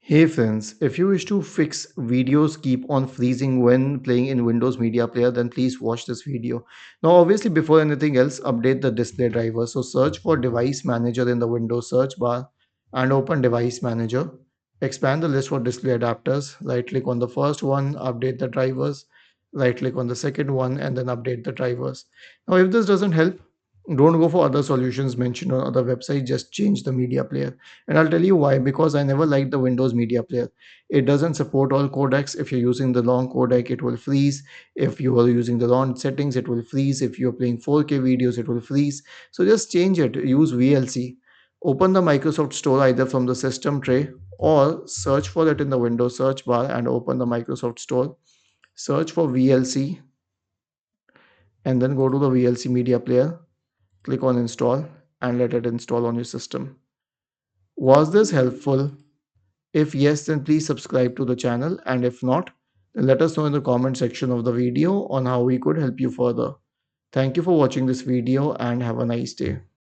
Hey friends, if you wish to fix videos keep on freezing when playing in Windows Media Player, then please watch this video. Now, obviously, before anything else, update the display driver. So, search for Device Manager in the Windows search bar and open Device Manager. Expand the list for display adapters. Right click on the first one, update the drivers. Right click on the second one, and then update the drivers. Now, if this doesn't help, don't go for other solutions mentioned on other websites, just change the media player. And I'll tell you why, because I never liked the Windows Media Player. It doesn't support all codecs. If you're using the long codec, it will freeze. If you are using the wrong settings, it will freeze. If you're playing 4K videos, it will freeze. So just change it. Use VLC. Open the Microsoft Store either from the system tray or search for it in the Windows search bar and open the Microsoft Store. Search for VLC and then go to the VLC Media Player. Click on install and let it install on your system. Was this helpful? If yes, then please subscribe to the channel, and if not, then let us know in the comment section of the video on how we could help you further. Thank you for watching this video and have a nice day.